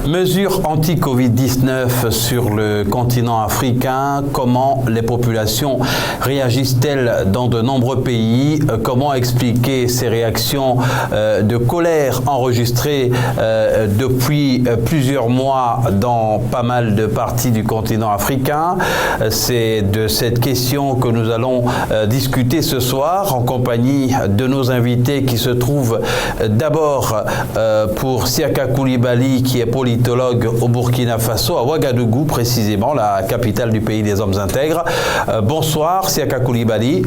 Mesures anti-Covid-19 sur le continent africain, comment les populations réagissent-elles dans de nombreux pays? Comment expliquer ces réactions de colère enregistrées depuis plusieurs mois dans pas mal de parties du continent africain? C'est de cette question que nous allons discuter ce soir en compagnie de nos invités qui se trouvent d'abord pour Siaka Coulibaly qui est politologue au Burkina Faso, à Ouagadougou précisément, la capitale du pays des hommes intègres. Bonsoir Siaka Coulibaly.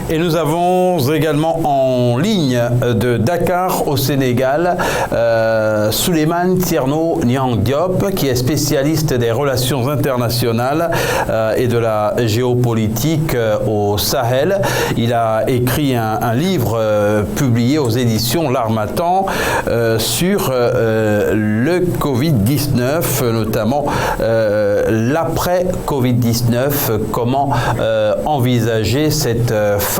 Et nous avons également en ligne de Dakar au Sénégal Souleymane Thierno Niang Diop, qui est spécialiste des relations internationales et de la géopolitique au Sahel. Il a écrit un livre publié aux éditions L'Harmattan sur le Covid-19, notamment l'après-Covid-19, comment envisager cette phase.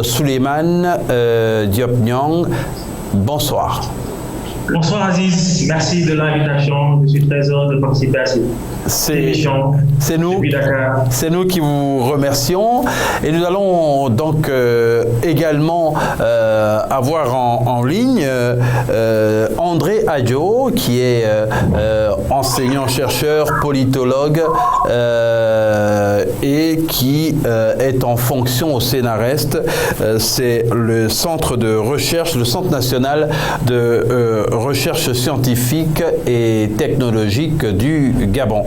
Souleymane Diop Niang, bonsoir. Bonsoir Aziz, merci de l'invitation. Je suis très heureux de participer à cette émission. C'est nous qui vous remercions. Et nous allons donc également avoir en ligne André Adjo, qui est enseignant-chercheur, politologue et qui est en fonction au CNRS. C'est le centre de recherche, le Centre national de recherche scientifique et technologique du Gabon.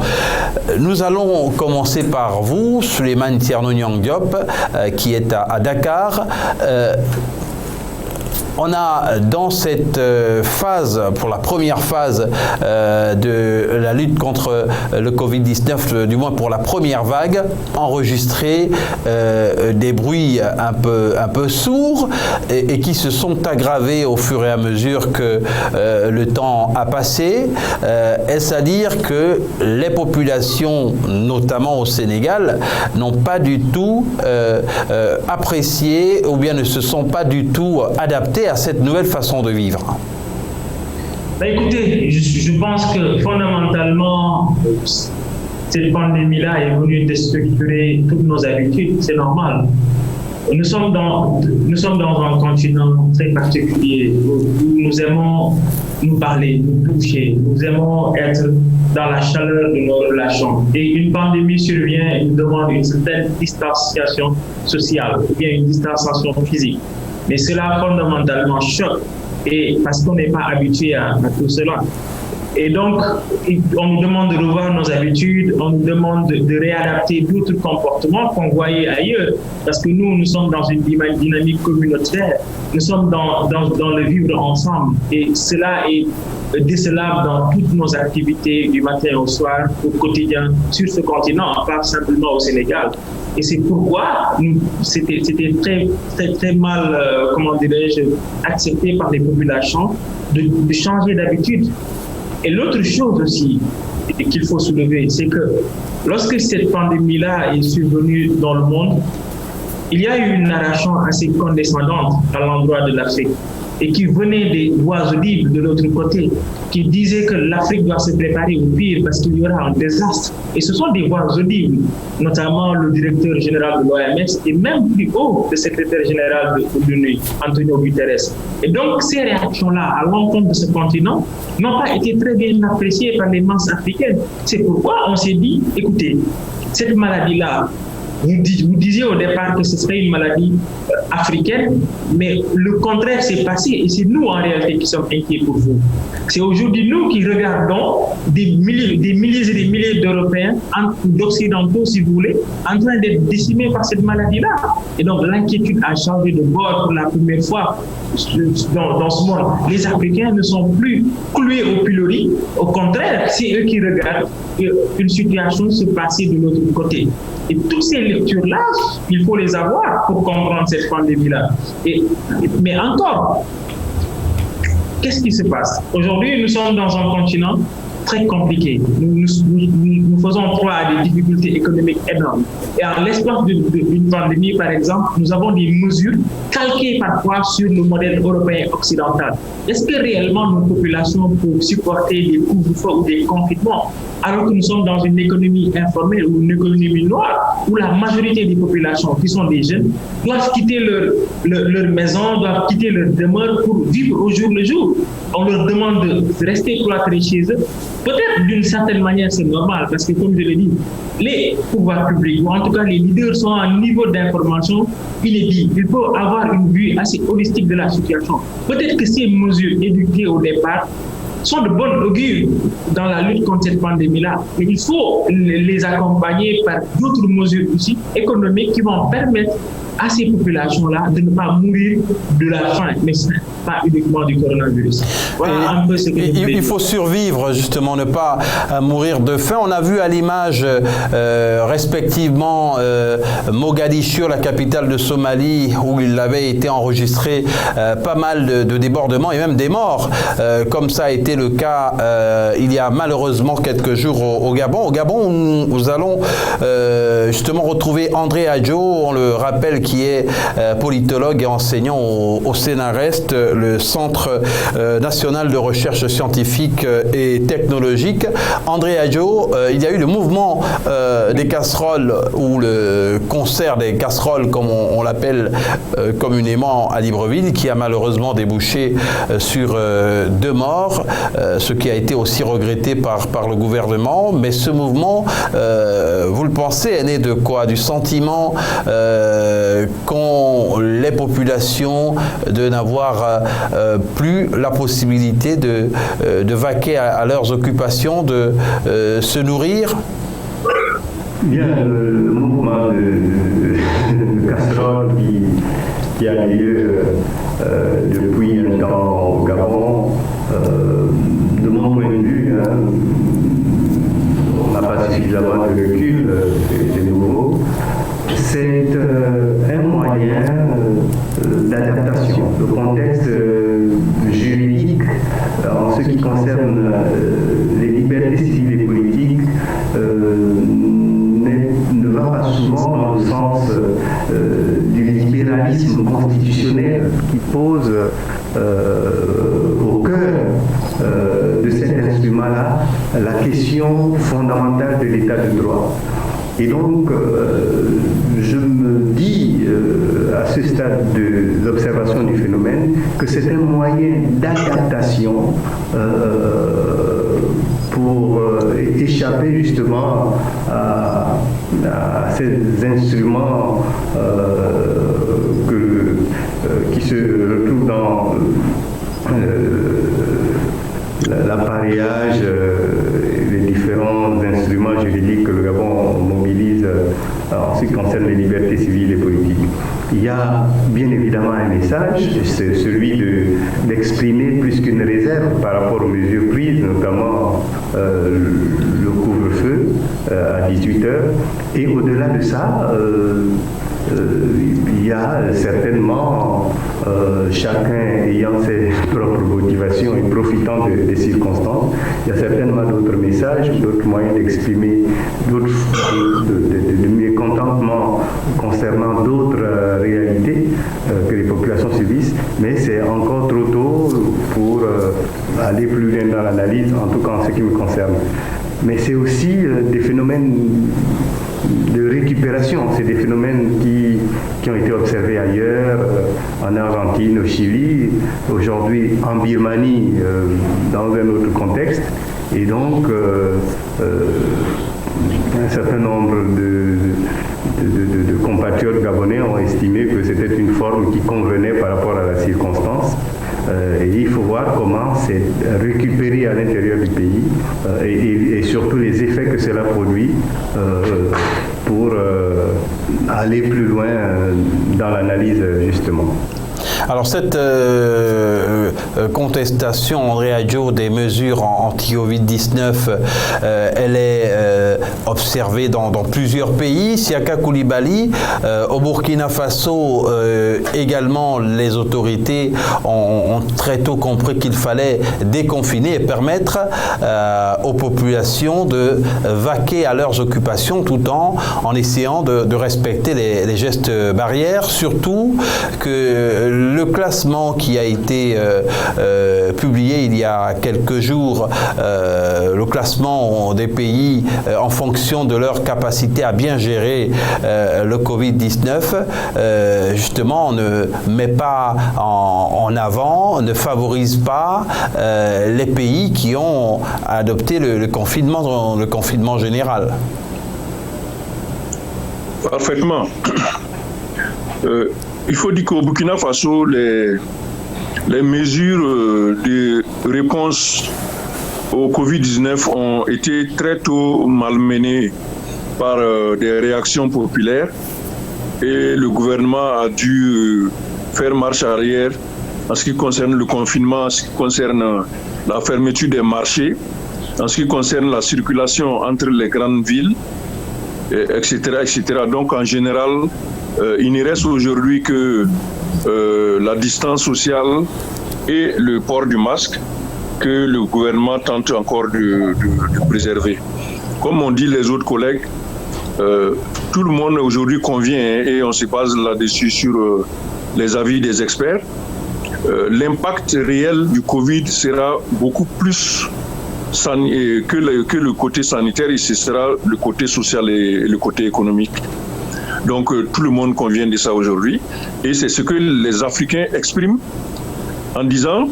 Nous allons commencer par vous, Souleymane Thierno Niang Diop, qui est à Dakar. On a dans cette phase, pour la première phase de la lutte contre le Covid-19, du moins pour la première vague, enregistré des bruits un peu sourds et qui se sont aggravés au fur et à mesure que le temps a passé. Est-ce à dire que les populations, notamment au Sénégal, n'ont pas du tout apprécié ou bien ne se sont pas du tout adaptées à cette nouvelle façon de vivre? Écoutez, je pense que fondamentalement, cette pandémie-là est venue déstructurer toutes nos habitudes, c'est normal. Nous sommes dans un continent très particulier où nous aimons nous parler, nous toucher, nous aimons être dans la chaleur de nos relations. Et une pandémie survient et nous demande une certaine distanciation sociale, ou bien une distanciation physique. Mais cela fondamentalement choque, et parce qu'on n'est pas habitué à tout cela. Et donc, on nous demande de revoir nos habitudes, on nous demande de réadapter d'autres comportements qu'on voyait ailleurs, parce que nous sommes dans une dynamique communautaire, nous sommes dans le vivre ensemble, et cela est décelable dans toutes nos activités du matin au soir, au quotidien, sur ce continent, pas simplement au Sénégal. Et c'est pourquoi c'était très mal, comment dirais-je, accepté par les populations de changer d'habitude. Et l'autre chose aussi qu'il faut soulever, c'est que lorsque cette pandémie-là est survenue dans le monde, il y a eu une narration assez condescendante à l'endroit de l'Afrique et qui venait des voix audibles de l'autre côté, qui disaient que l'Afrique doit se préparer au pire parce qu'il y aura un désastre. Et ce sont des voix audibles, notamment le directeur général de l'OMS et même plus haut, le secrétaire général de l'ONU, Antonio Guterres. Et donc ces réactions-là à l'encontre de ce continent n'ont pas été très bien appréciées par les masses africaines. C'est pourquoi on s'est dit, écoutez, cette maladie-là, vous disiez au départ que ce serait une maladie africaine, mais le contraire s'est passé et c'est nous en réalité qui sommes inquiets pour vous. C'est aujourd'hui nous qui regardons des milliers et des milliers d'Européens, d'Occidentaux si vous voulez, en train d'être décimés par cette maladie-là. Et donc l'inquiétude a changé de bord pour la première fois dans ce monde. Les Africains ne sont plus cloués au pilori, au contraire, c'est eux qui regardent une situation se passer de l'autre côté. Et toutes ces lectures-là, il faut les avoir pour comprendre cette pandémie-là. Mais encore, qu'est-ce qui se passe? Aujourd'hui, nous sommes dans un continent très compliqué. Nous faisons droit à des difficultés économiques énormes. Et en l'espace d'une pandémie, par exemple, nous avons des mesures calquées parfois sur le modèle européen occidental. Est-ce que réellement nos populations peuvent supporter des couvre-feux ou des confinements alors que nous sommes dans une économie informelle ou une économie noire où la majorité des populations qui sont des jeunes doivent quitter leur maison, doivent quitter leur demeure pour vivre au jour le jour. On leur demande de rester cloîtrés chez eux. Peut-être d'une certaine manière c'est normal parce que comme je l'ai dit, les pouvoirs publics ou en tout cas les leaders sont à un niveau d'information inédit. Il faut avoir une vue assez holistique de la situation. Peut-être que ces mesures éduquées au départ sont de bonne augure dans la lutte contre cette pandémie-là. Mais il faut les accompagner par d'autres mesures aussi économiques qui vont permettre à ces populations-là de ne pas mourir de la faim, mais pas uniquement du coronavirus. Voilà un peu ce que il faut survivre, justement, ne pas mourir de faim. On a vu à l'image, respectivement, Mogadiscio, la capitale de Somalie, où il avait été enregistré pas mal de débordements et même des morts, comme ça a été le cas il y a malheureusement quelques jours au Gabon. Au Gabon, nous allons justement retrouver André Adjo, on le rappelle, qui est politologue et enseignant au CNRS, le Centre national de recherche scientifique et technologique. André Adjo, il y a eu le mouvement des casseroles, ou le concert des casseroles, comme on l'appelle communément à Libreville, qui a malheureusement débouché sur 2 morts, ce qui a été aussi regretté par le gouvernement. Mais ce mouvement, vous le pensez, est né de quoi? Du sentiment qu'ont les populations de n'avoir plus la possibilité de vaquer à leurs occupations, de se nourrir? Bien, le mouvement de casserole qui a lieu depuis un temps au Gabon, de mon point de vue, on n'a pas suffisamment de recul, c'est nouveau. C'est un moyen d'adaptation. Le contexte juridique, en ce qui concerne les libertés civiles et politiques, ne va pas souvent dans le sens du libéralisme constitutionnel qui pose au cœur de cet instrument-là la question fondamentale de l'état de droit. Et donc, je me dis, à ce stade de l'observation du phénomène, que c'est un moyen d'adaptation pour échapper justement à ces instruments qui se retrouvent dans l'appareillage, les différents instruments juridiques que le Gabon mobilise en ce qui concerne les libertés civiles et politiques. Il y a bien évidemment un message, c'est celui d'exprimer plus qu'une réserve par rapport aux mesures prises, notamment le couvre-feu à 18h. Et au-delà de ça, il y a certainement, chacun ayant ses propres motivations et profitant des circonstances, il y a certainement d'autres messages, d'autres moyens d'exprimer, de mécontentement concernant d'autres réalités que les populations subissent, mais c'est encore trop tôt pour aller plus loin dans l'analyse, en tout cas en ce qui me concerne. Mais c'est aussi des phénomènes de récupération, c'est des phénomènes qui ont été observés ailleurs, en Argentine, au Chili, aujourd'hui en Birmanie, dans un autre contexte. Et donc, un certain nombre de compatriotes gabonais ont estimé que c'était une forme qui convenait par rapport à la circonstance. Et il faut voir comment c'est récupéré à l'intérieur du pays et surtout les effets que cela produit pour aller plus loin dans l'analyse justement. Alors cette contestation, André Adjo, des mesures anti-Covid-19, elle est observée dans plusieurs pays. Siaka Koulibaly, au Burkina Faso, également, les autorités ont très tôt compris qu'il fallait déconfiner et permettre aux populations de vaquer à leurs occupations tout en essayant de respecter les gestes barrières, surtout que le classement qui a été publié il y a quelques jours, le classement des pays en fonction de leur capacité à bien gérer le Covid-19, justement, ne met pas en avant, ne favorise pas les pays qui ont adopté le confinement général. Parfaitement. Il faut dire qu'au Burkina Faso, les mesures de réponse au Covid-19 ont été très tôt malmenées par des réactions populaires et le gouvernement a dû faire marche arrière en ce qui concerne le confinement, en ce qui concerne la fermeture des marchés, en ce qui concerne la circulation entre les grandes villes, etc., etc. Donc en général, il ne reste aujourd'hui que la distance sociale et le port du masque que le gouvernement tente encore de préserver. Comme ont dit les autres collègues, tout le monde aujourd'hui convient et on se base là-dessus sur les avis des experts. L'impact réel du Covid sera beaucoup plus que le côté sanitaire, et ce sera le côté social et le côté économique. Donc tout le monde convient de ça aujourd'hui et c'est ce que les Africains expriment en disant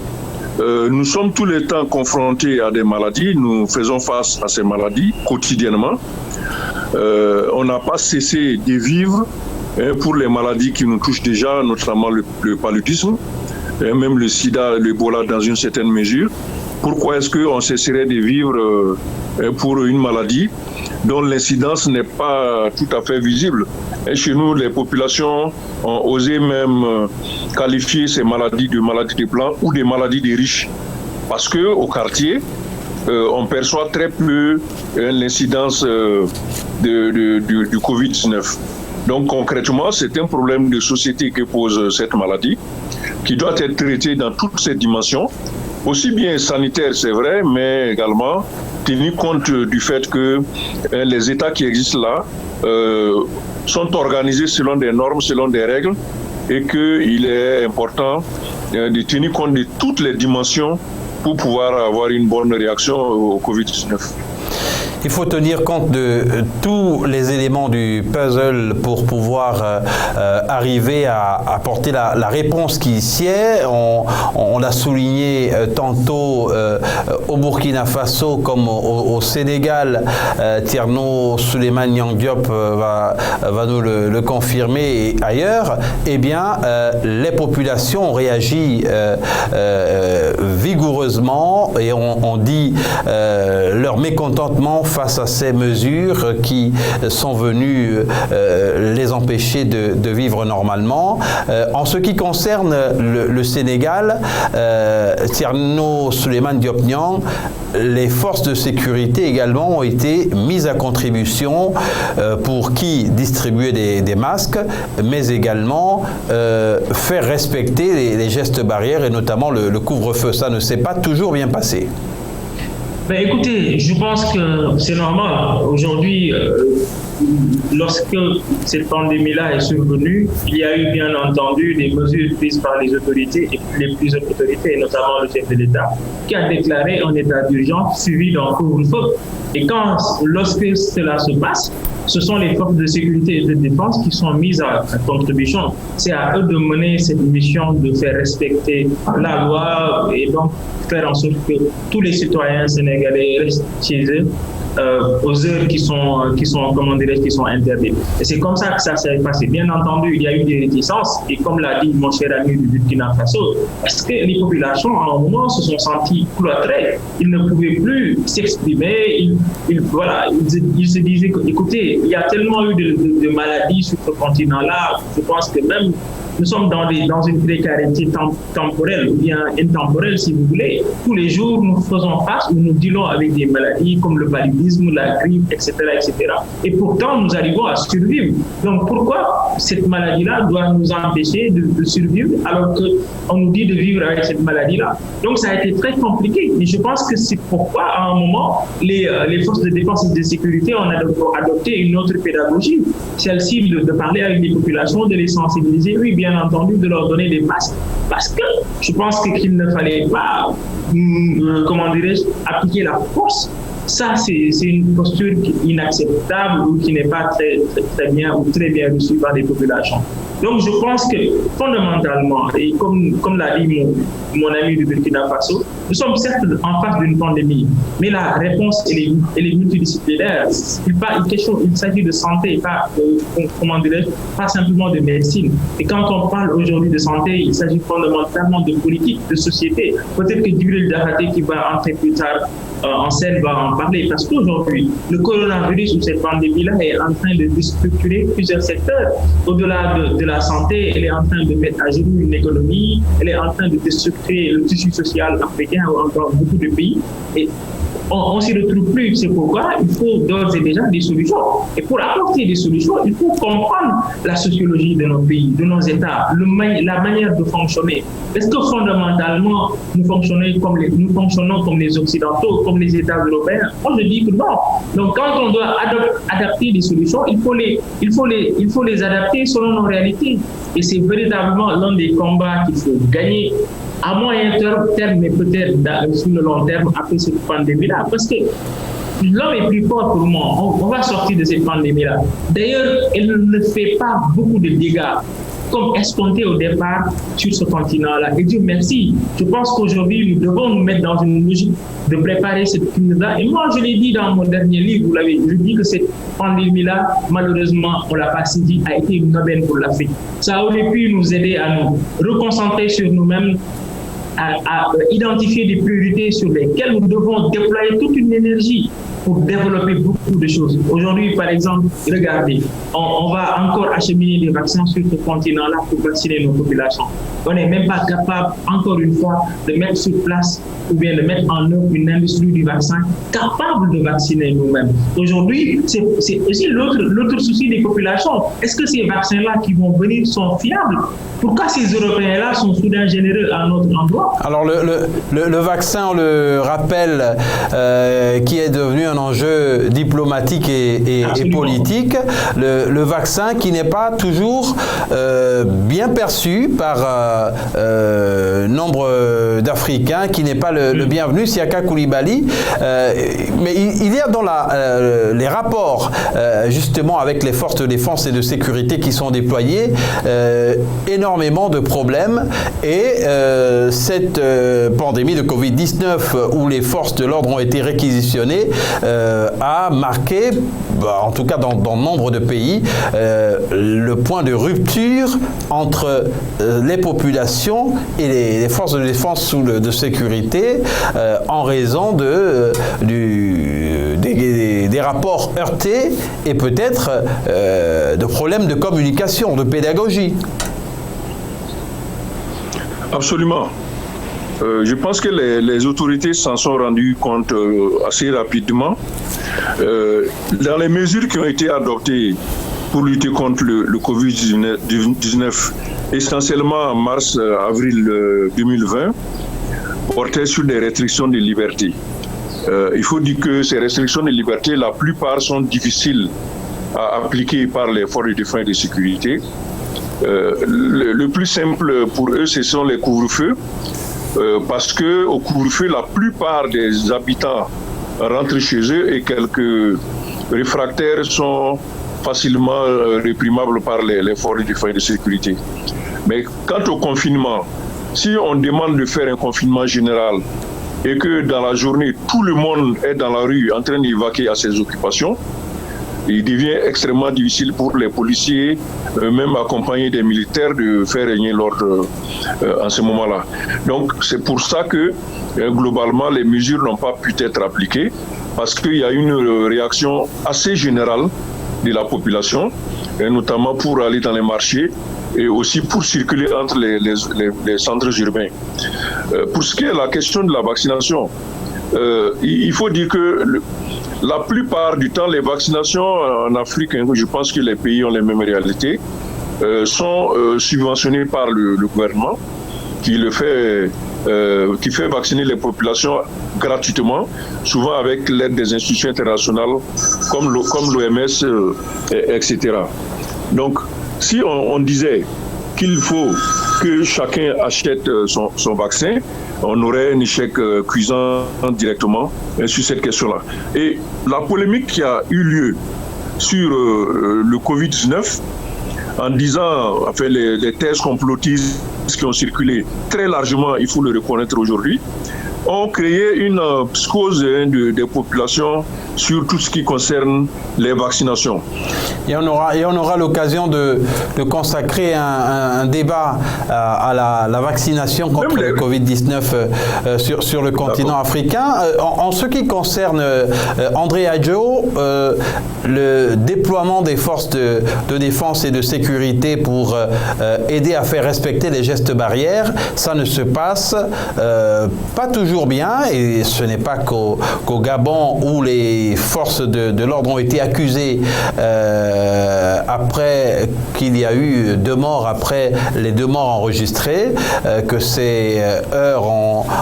nous sommes tous les temps confrontés à des maladies, nous faisons face à ces maladies quotidiennement. On n'a pas cessé de vivre pour les maladies qui nous touchent déjà, notamment le paludisme, même le sida, l'Ebola dans une certaine mesure. Pourquoi est-ce qu'on cesserait de vivre pour une maladie dont l'incidence n'est pas tout à fait visible? Et chez nous, les populations ont osé même qualifier ces maladies de maladies des blancs ou des maladies des riches. Parce qu'au quartier, on perçoit très peu l'incidence du Covid-19. Donc concrètement, c'est un problème de société que pose cette maladie, qui doit être traité dans toutes ses dimensions, aussi bien sanitaire, c'est vrai, mais également tenir compte du fait que les États qui existent là sont organisés selon des normes, selon des règles, et qu'il est important de tenir compte de toutes les dimensions pour pouvoir avoir une bonne réaction au Covid-19. Il faut tenir compte de tous les éléments du puzzle pour pouvoir arriver à apporter la réponse qui sied. On l'a souligné tantôt au Burkina Faso comme au Sénégal. Thierno Souleymane Niang Diop va nous le confirmer et ailleurs. Eh bien, les populations ont réagi vigoureusement et on dit leur mécontentement face à ces mesures qui sont venues les empêcher de vivre normalement. En ce qui concerne le Sénégal, Thierno Souleymane Diop Niang, les forces de sécurité également ont été mises à contribution pour distribuer des masques, mais également faire respecter les gestes barrières et notamment le couvre-feu. Ça ne s'est pas toujours bien passé. Ben écoutez, je pense que c'est normal. Aujourd'hui, lorsque cette pandémie-là est survenue, il y a eu bien entendu des mesures prises par les autorités et les plus hautes autorités, notamment le chef de l'État, qui a déclaré un état d'urgence suivi d'un couvre-feu. Et lorsque cela se passe, ce sont les forces de sécurité et de défense qui sont mises à contribution. C'est à eux de mener cette mission de faire respecter la loi et donc faire en sorte que tous les citoyens sénégalais restent chez eux aux heures qui sont interdites. Et c'est comme ça que ça s'est passé. Bien entendu, il y a eu des réticences et comme l'a dit mon cher ami du Burkina Faso, parce que les populations, à un moment, se sont senties cloîtrées. Ils ne pouvaient plus s'exprimer. Ils se disaient que, écoutez, il y a tellement eu de maladies sur ce continent-là, je pense que même nous sommes dans une précarité temporelle ou bien intemporelle, si vous voulez. Tous les jours, nous faisons face ou nous dealons avec des maladies comme le paludisme, la grippe, etc., etc. Et pourtant, nous arrivons à survivre. Donc, pourquoi cette maladie-là doit nous empêcher de survivre alors qu'on nous dit de vivre avec cette maladie-là? Donc, ça a été très compliqué. Et je pense que c'est pourquoi, à un moment, les forces de défense et de sécurité ont adopté une autre pédagogie, celle-ci de parler avec les populations, de les sensibiliser, oui, bien entendu, de leur donner des masques, parce que je pense qu'il ne fallait pas, comment dirais-je, appliquer la force. Ça, c'est une posture inacceptable ou qui n'est pas très bien ou très bien reçue par les populations. Donc, je pense que fondamentalement, et comme l'a dit mon ami du Burkina Faso, nous sommes certes en face d'une pandémie, mais la réponse, elle est multidisciplinaire. Il s'agit de santé, pas simplement de médecine. Et quand on parle aujourd'hui de santé, il s'agit fondamentalement de politique, de société. Peut-être que Djibril Diakhaté, qui va entrer plus tard en scène, va en parler, parce qu'aujourd'hui, le coronavirus ou cette pandémie-là est en train de déstructurer plusieurs secteurs. Au-delà de la santé, elle est en train de mettre à genoux une économie, elle est en train de déstructurer le tissu social africain dans beaucoup de pays. Et on ne s'y retrouve plus. C'est pourquoi il faut d'ores et déjà des solutions. Et pour apporter des solutions, il faut comprendre la sociologie de nos pays, de nos États, la manière de fonctionner. Est-ce que fondamentalement, nous fonctionnons comme les Occidentaux, comme les États européens? Moi, je dis que non. Donc, quand on doit adapter des solutions, il faut les adapter selon nos réalités. Et c'est véritablement l'un des combats qu'il faut gagner à moyen terme, mais peut-être sur le long terme après cette pandémie-là. Parce que l'homme est plus fort pour moi. On va sortir de cette pandémie-là. D'ailleurs, elle ne fait pas beaucoup de dégâts comme escompté au départ sur ce continent-là. Et Dieu merci. Je pense qu'aujourd'hui, nous devons nous mettre dans une logique de préparer cette crise-là. Et moi, je l'ai dit dans mon dernier livre, je dis que cette pandémie-là, malheureusement, on ne l'a pas saisi, a été une aubaine pour l'Afrique. Ça aurait pu nous aider à nous reconcentrer sur nous-mêmes, à identifier des priorités sur lesquelles nous devons déployer toute une énergie pour développer beaucoup de choses. Aujourd'hui, par exemple, regardez, on va encore acheminer des vaccins sur ce continent-là pour vacciner nos populations. On n'est même pas capable, encore une fois, de mettre sur place ou bien de mettre en œuvre une industrie du vaccin capable de vacciner nous-mêmes. Aujourd'hui, c'est aussi l'autre souci des populations. Est-ce que ces vaccins-là qui vont venir sont fiables? Pourquoi ces Européens-là sont soudain généreux à notre endroit? Alors, le vaccin, on le rappelle, qui est devenu un enjeu diplomatique et politique. Le vaccin qui n'est pas toujours bien perçu par nombre d'Africains, qui n'est pas le bienvenu. Siaka Koulibaly, mais il y a dans les rapports justement avec les forces de défense et de sécurité qui sont déployées énormément de problèmes, et cette pandémie de Covid-19 où les forces de l'ordre ont été réquisitionnées a marqué, en tout cas dans nombre de pays, le point de rupture entre les populations et les forces de défense ou de sécurité en raison des rapports heurtés et peut-être de problèmes de communication, de pédagogie. Absolument. Je pense que les autorités s'en sont rendues compte assez rapidement. Dans les mesures qui ont été adoptées pour lutter contre le Covid-19, essentiellement en mars-avril 2020, portaient sur des restrictions de liberté. Il faut dire que ces restrictions de liberté, la plupart sont difficiles à appliquer par les forces de défense et de sécurité. Le plus simple pour eux, ce sont les couvre-feux, parce qu'au couvre-feu, la plupart des habitants rentrent chez eux et quelques réfractaires sont facilement réprimables par les forces de défense et de sécurité. Mais quant au confinement, si on demande de faire un confinement général et que dans la journée, tout le monde est dans la rue en train d'évacuer à ses occupations, il devient extrêmement difficile pour les policiers, même accompagnés des militaires, de faire régner l'ordre en ce moment-là. Donc c'est pour ça que globalement les mesures n'ont pas pu être appliquées, parce qu'il y a une réaction assez générale de la population, et notamment pour aller dans les marchés et aussi pour circuler entre les centres urbains. Pour ce qui est de la question de la vaccination, il faut dire que la plupart du temps, les vaccinations en Afrique, je pense que les pays ont les mêmes réalités, sont subventionnées par le gouvernement qui fait vacciner les populations gratuitement, souvent avec l'aide des institutions internationales comme l'OMS, etc. Donc, si on disait qu'il faut que chacun achète son vaccin, on aurait un échec cuisant directement sur cette question-là. Et la polémique qui a eu lieu sur le Covid-19, en disant, enfin, les thèses complotistes qui ont circulé très largement, il faut le reconnaître aujourd'hui, ont créé une psychose des populations sur tout ce qui concerne les vaccinations. Et on aura l'occasion de consacrer un débat à la vaccination contre le Covid-19 sur le continent africain. En ce qui concerne André Adjo, le déploiement des forces de défense et de sécurité pour aider à faire respecter les gestes barrières, ça ne se passe pas toujours bien, et ce n'est pas qu'au Gabon où les forces de l'ordre ont été accusées après qu'il y a eu 2 morts, après les 2 morts enregistrés, que ces heurts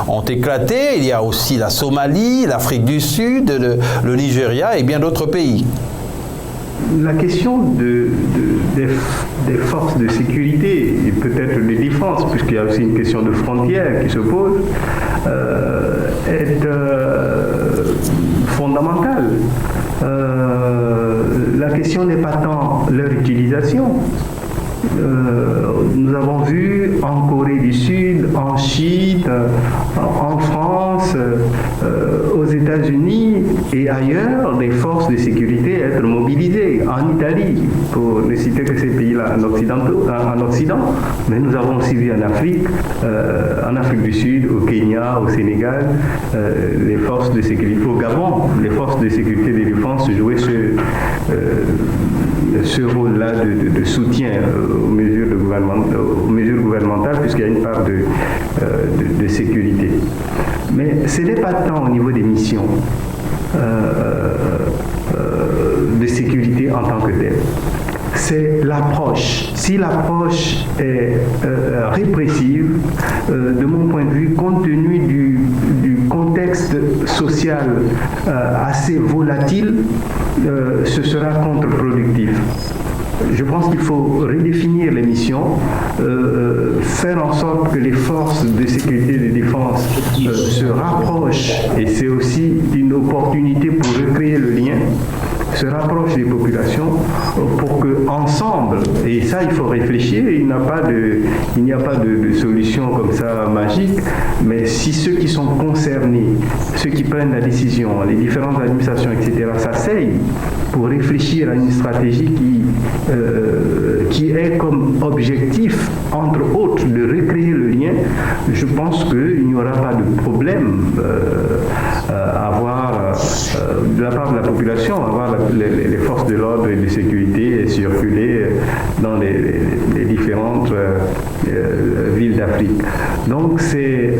ont éclaté. Il y a aussi la Somalie, l'Afrique du Sud, le Nigeria et bien d'autres pays. La question des forces de sécurité et peut-être de défense, puisqu'il y a aussi une question de frontières qui se pose, est fondamentale. La question n'est pas tant leur utilisation. Nous avons vu en Corée du Sud, en Chine, en France, aux États-Unis et ailleurs, des forces de sécurité être mobilisées. En Italie, pour ne citer que ces pays-là en Occident, mais nous avons aussi vu en Afrique du Sud, au Kenya, au Sénégal, les forces de sécurité, au Gabon, les forces de sécurité et de défense jouaient ce rôle-là de soutien aux mesures gouvernementales, puisqu'il y a une part de sécurité. Mais ce n'est pas tant au niveau des missions de sécurité en tant que telle. C'est l'approche. Si l'approche est répressive, de mon point de vue, compte tenu du contexte social assez volatile, ce sera contre-productif. Je pense qu'il faut redéfinir les missions, faire en sorte que les forces de sécurité et de défense se rapprochent, et c'est aussi une opportunité pour recréer le lien, se rapprochent des populations pour que ensemble, et ça il faut réfléchir, il n'y a pas de solution comme ça magique, mais si ceux qui sont concernés, ceux qui prennent la décision, les différentes administrations, etc., s'asseyent pour réfléchir à une stratégie qui est comme objectif, entre autres, de recréer le lien, je pense qu'il n'y aura pas de problème à avoir, de la part de la population, à avoir les forces de l'ordre et de sécurité et circuler dans les différentes villes d'Afrique. Donc c'est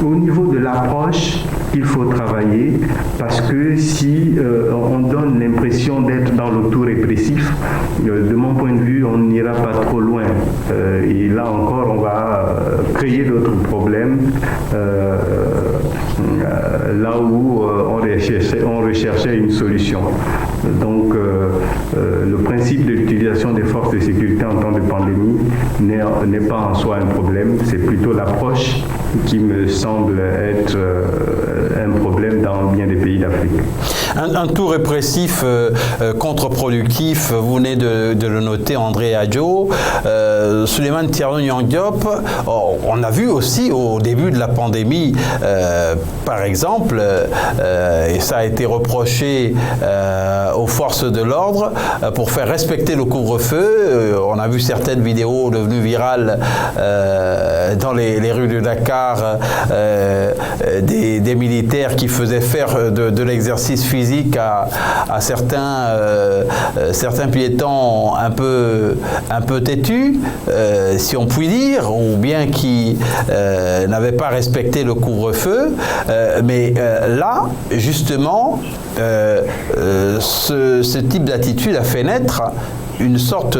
au niveau de l'approche qu'il faut travailler, parce que si on donne l'impression d'être dans l'auto-répressif, de mon point de vue, on n'ira pas trop loin. Et là encore, on va créer d'autres problèmes là où on recherchait une solution. Donc, le principe de l'utilisation des forces de sécurité en temps de pandémie n'est pas en soi un problème, c'est plutôt l'approche qui me semble être un problème dans bien des pays d'Afrique. Un tout répressif contre-productif, vous venez de le noter, André Adjo. Souleymane Thierno Niang Diop, on a vu aussi au début de la pandémie, par exemple, et ça a été reproché aux forces de l'ordre, pour faire respecter le couvre-feu. On a vu certaines vidéos devenues virales dans les rues de Dakar, des militaires qui faisaient fait faire de l'exercice physique à certains piétons un peu têtus, si on peut dire, ou bien qui n'avaient pas respecté le couvre-feu. Mais là, justement, ce type d'attitude a fait naître une sorte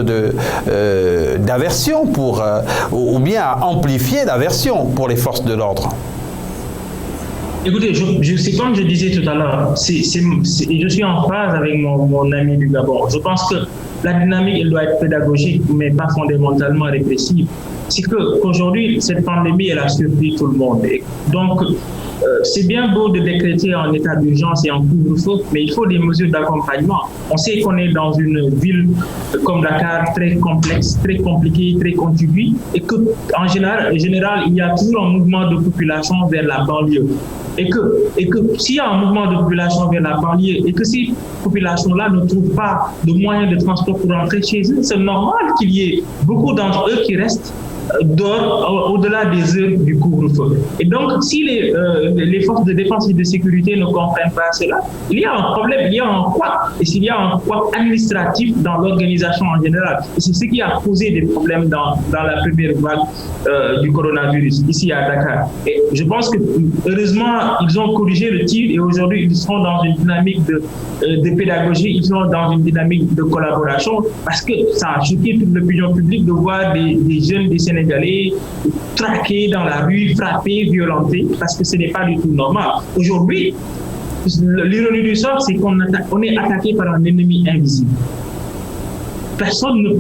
d'aversion ou bien a amplifié l'aversion pour les forces de l'ordre. Écoutez, c'est comme je disais tout à l'heure, je suis en phase avec mon ami du Gabon. Je pense que la dynamique, elle doit être pédagogique, mais pas fondamentalement répressive. C'est qu'aujourd'hui, cette pandémie, elle a surpris tout le monde. Et donc, c'est bien beau de décréter en état d'urgence et en couvre-feu, mais il faut des mesures d'accompagnement. On sait qu'on est dans une ville comme Dakar très complexe, très compliquée, très contiguë, et qu'en général, il y a toujours un mouvement de population vers la banlieue. Et que s'il y a un mouvement de population vers la banlieue et que ces populations-là ne trouvent pas de moyens de transport pour rentrer chez eux, c'est normal qu'il y ait beaucoup d'entre eux qui restent dehors au-delà des heures du couvre-feu. Et donc, si les forces de défense et de sécurité ne comprennent pas cela, il y a un problème, il y a un couac. Et s'il y a un couac administratif dans l'organisation en général, et c'est ce qui a posé des problèmes dans la première vague du coronavirus ici à Dakar. Et je pense que heureusement, ils ont corrigé le tir et aujourd'hui, ils sont dans une dynamique de pédagogie, ils sont dans une dynamique de collaboration parce que ça a choqué toute l'opinion publique de voir des jeunes, des Sénégalais traqués dans la rue, frappés, violentés, parce que ce n'est pas du tout normal. Aujourd'hui, l'ironie du sort, c'est qu'on est attaqué par un ennemi invisible. Personne ne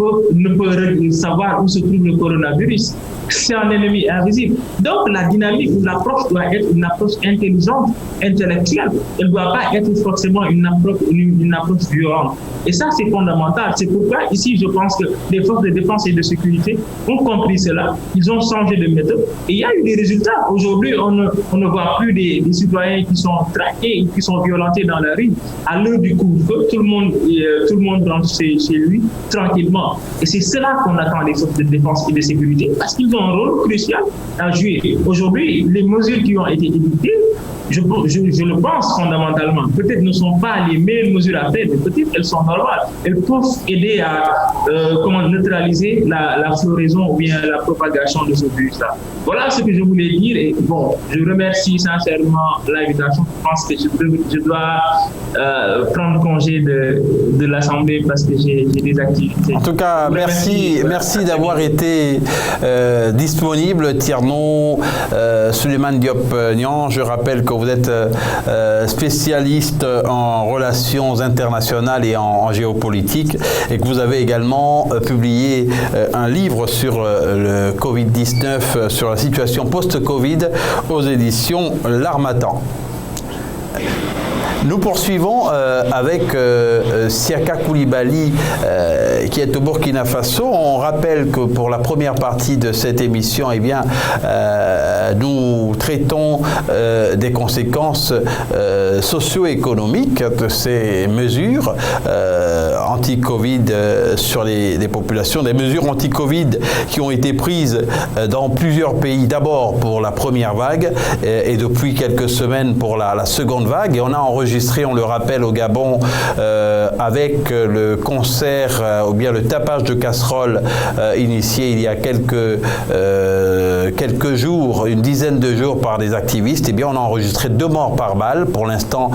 peut savoir où se trouve le coronavirus. C'est un ennemi invisible. Donc, la dynamique ou l'approche doit être une approche intelligente, intellectuelle. Elle ne doit pas être forcément une approche violente. Et ça, c'est fondamental. C'est pourquoi, ici, je pense que les forces de défense et de sécurité ont compris cela. Ils ont changé de méthode. Et il y a eu des résultats. Aujourd'hui, on ne voit plus des citoyens qui sont traqués et qui sont violentés dans la rue. À l'heure du couvre-feu, tout le monde rentre chez lui tranquillement. Et c'est cela qu'on attend des forces de défense et de sécurité parce qu'ils ont un rôle crucial à jouer. Aujourd'hui, les mesures qui ont été édictées, je le pense fondamentalement, peut-être ne sont pas les meilleures mesures à faire, mais peut-être elles sont normales. Elles peuvent aider à neutraliser la floraison ou bien la propagation de ce virus-là. Voilà ce que je voulais dire. Et bon, je remercie sincèrement l'invitation. Je pense que je dois prendre congé de l'Assemblée parce que j'ai des activités. En tout cas, merci d'avoir été disponible, Tierno Souleymane Diop-Niang. Je rappelle que vous êtes spécialiste en relations internationales et en géopolitique et que vous avez également publié un livre sur le Covid-19, sur la situation post-Covid aux éditions L'Harmattan. Nous poursuivons avec Siaka Coulibaly qui est au Burkina Faso. On rappelle que pour la première partie de cette émission, eh bien, nous traitons des conséquences socio-économiques de ces mesures anti-Covid sur les populations, des mesures anti-Covid qui ont été prises dans plusieurs pays, d'abord pour la première vague et depuis quelques semaines pour la seconde vague. Et on a enregistré, on le rappelle, au Gabon avec le concert ou bien le tapage de casseroles initié il y a quelques jours, une dizaine de jours par des activistes. Eh bien, on a enregistré 2 morts par balle. Pour l'instant,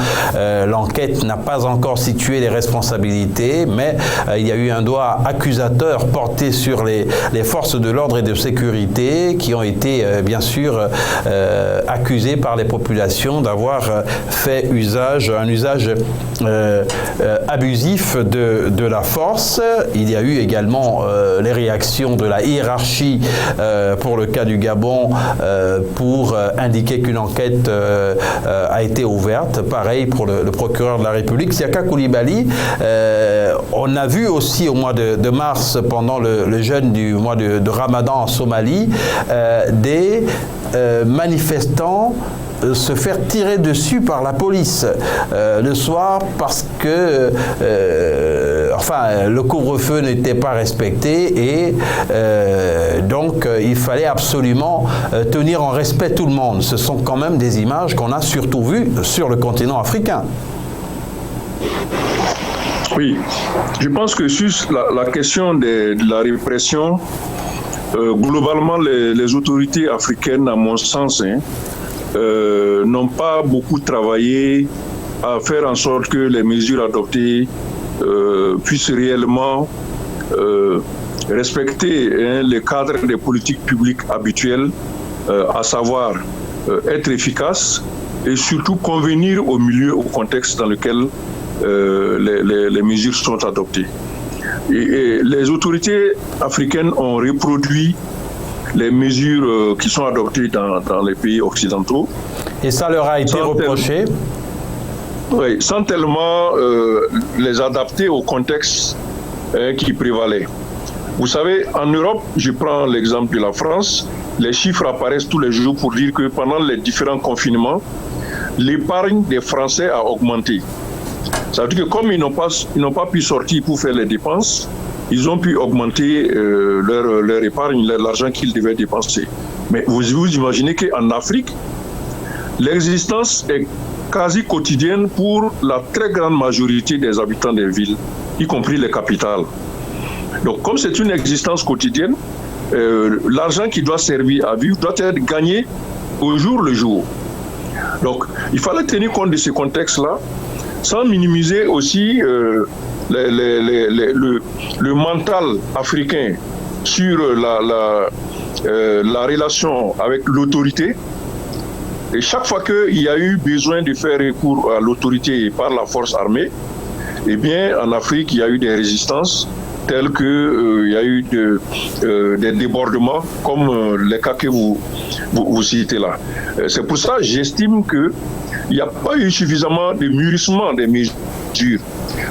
l'enquête n'a pas encore situé les responsabilités, mais il y a eu un doigt accusateur porté sur les forces de l'ordre et de sécurité qui ont été bien sûr accusées par les populations d'avoir fait un usage abusif de la force. Il y a eu également les réactions de la hiérarchie pour le cas du Gabon pour indiquer qu'une enquête a été ouverte. Pareil pour le procureur de la République. Siaka Coulibaly, on a vu aussi au mois de mars, pendant le jeûne du mois de Ramadan en Somalie, des manifestants se faire tirer dessus par la police le soir parce que le couvre-feu n'était pas respecté et donc il fallait absolument tenir en respect tout le monde. Ce sont quand même des images qu'on a surtout vues sur le continent africain. Oui, je pense que sur la question de la répression, globalement, les autorités africaines, à mon sens, n'ont pas beaucoup travaillé à faire en sorte que les mesures adoptées puissent réellement respecter le cadre des politiques publiques habituelles, à savoir être efficaces et surtout convenir au milieu, au contexte dans lequel les mesures sont adoptées. Et les autorités africaines ont reproduit les mesures qui sont adoptées dans les pays occidentaux. Et ça leur a été reproché? Oui, sans tellement les adapter au contexte qui prévalait. Vous savez, en Europe, je prends l'exemple de la France, les chiffres apparaissent tous les jours pour dire que pendant les différents confinements, l'épargne des Français a augmenté. Ça veut dire que comme ils n'ont pas pu sortir pour faire les dépenses, ils ont pu augmenter leur épargne, l'argent qu'ils devaient dépenser. Mais vous imaginez qu'en Afrique, l'existence est quasi quotidienne pour la très grande majorité des habitants des villes, y compris les capitales. Donc comme c'est une existence quotidienne, l'argent qui doit servir à vivre doit être gagné au jour le jour. Donc il fallait tenir compte de ce contexte-là, sans minimiser aussi le mental africain sur la relation avec l'autorité. Et chaque fois qu'il y a eu besoin de faire recours à l'autorité par la force armée, eh bien, en Afrique, il y a eu des résistances telles qu'il y a eu des débordements, comme les cas que vous citez là. C'est pour ça que j'estime qu'il n'y a pas eu suffisamment de mûrissement des mesures